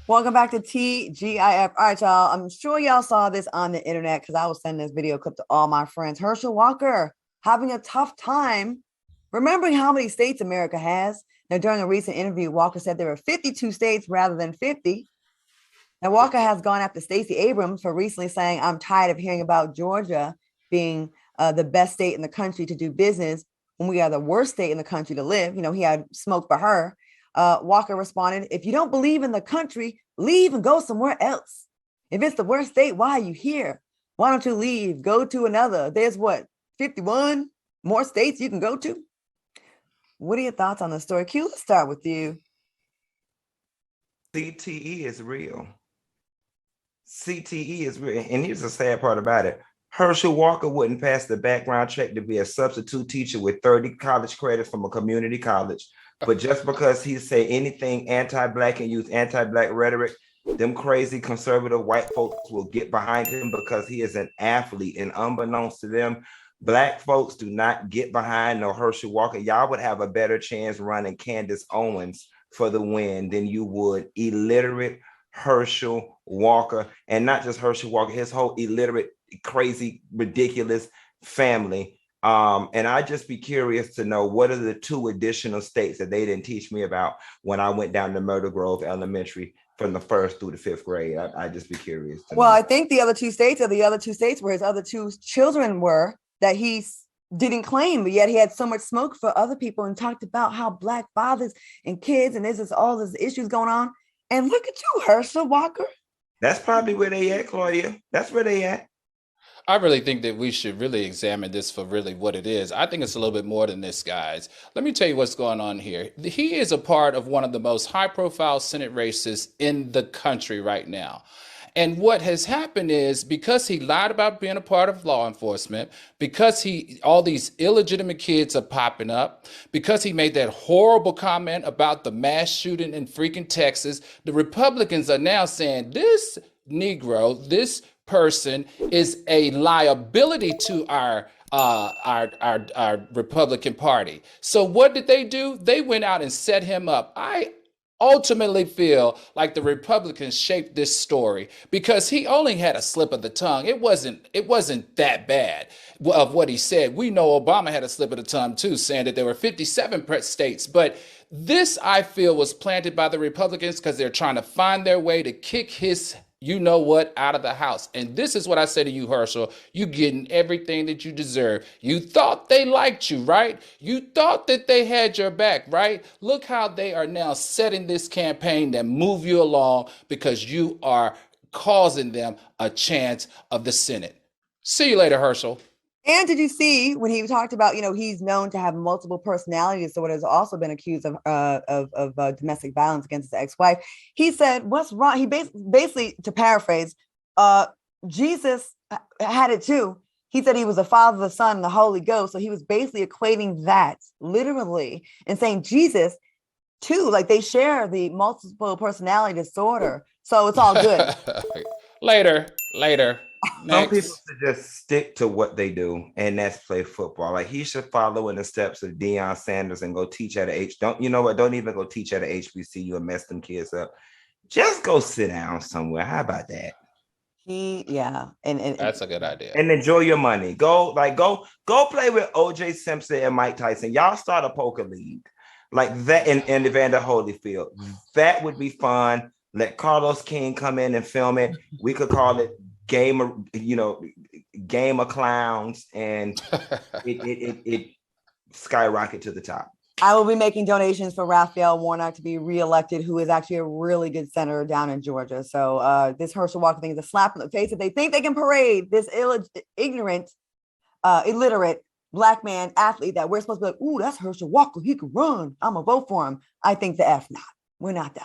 Welcome back to TGIF. All right, y'all. I'm sure y'all saw this on the internet because I was sending this video clip to all my friends. Herschel Walker having a tough time remembering how many states America has. Now, during a recent interview, Walker said there were 52 states rather than 50. Now, Walker has gone after Stacey Abrams for recently saying, I'm tired of hearing about Georgia being the best state in the country to do business when we are the worst state in the country to live. You know, he had smoke for her. Walker responded, if you don't believe in the country, leave and go somewhere else. If it's the worst state, why are you here? Why don't you leave? Go to another. There's 51 more states you can go to? What are your thoughts on the story? Q, let's start with you. CTE is real. CTE is real. And here's the sad part about it. Herschel Walker wouldn't pass the background check to be a substitute teacher with 30 college credits from a community college. But just because he say anything anti-Black and use anti-Black rhetoric, them crazy conservative white folks will get behind him because he is an athlete. And unbeknownst to them, Black folks do not get behind no Herschel Walker. Y'all would have a better chance running Candace Owens for the win than you would illiterate Herschel Walker. And not just Herschel Walker, his whole illiterate, crazy, ridiculous family. And I'd just be curious to know what are the 2 additional states that they didn't teach me about when I went down to Myrtle Grove Elementary from the 1st through the 5th grade. I'd just be curious to know. I think the other 2 states are the other 2 states where his other 2 children were that he didn't claim, but yet he had so much smoke for other people and talked about how Black fathers and kids and there's all these issues going on. And look at you, Herschel Walker. That's probably where they at, Claudia. That's where they at. I really think that we should really examine this for really what it is. I think it's a little bit more than this, guys. Let me tell you what's going on here. He is a part of one of the most high-profile Senate races in the country right now. And what has happened is because he lied about being a part of law enforcement, because all these illegitimate kids are popping up, because he made that horrible comment about the mass shooting in freaking Texas, the Republicans are now saying this Negro, this person is a liability to our Republican Party. So what did they do? They went out and set him up. I ultimately feel like the Republicans shaped this story because he only had a slip of the tongue. It wasn't that bad of what he said. We know Obama had a slip of the tongue too, saying that there were 57 states, but this I feel was planted by the Republicans because they're trying to find their way to kick his you know what, out of the house. And this is what I say to you, Herschel. You getting everything that you deserve. You thought they liked you, right? You thought that they had your back, right? Look how they are now setting this campaign that move you along because you are causing them a chance of the Senate. See you later, Herschel. And did you see when he talked about, he's known to have multiple personalities, so it has also been accused of domestic violence against his ex-wife. He said, what's wrong? He basically, to paraphrase, Jesus had it too. He said he was the Father, the Son, and the Holy Ghost. So he was basically equating that literally and saying Jesus too, like they share the multiple personality disorder. So it's all good. Later. Some people should just stick to what they do, and that's play football. Like he should follow in the steps of Deion Sanders and go teach at Don't even go teach at a HBCU and mess them kids up. Just go sit down somewhere. How about that? And that's a good idea. And enjoy your money. Go play with OJ Simpson and Mike Tyson. Y'all start a poker league like that in Evander Holyfield. That would be fun. Let Carlos King come in and film it. We could call it Game of Clowns, and it skyrocket to the top. I will be making donations for Raphael Warnock to be reelected, who is actually a really good senator down in Georgia. So this Herschel Walker thing is a slap in the face. If they think they can parade this ignorant, illiterate Black man athlete that we're supposed to be like, ooh, that's Herschel Walker, he could run, I'm gonna vote for him. I think the F not. We're not them.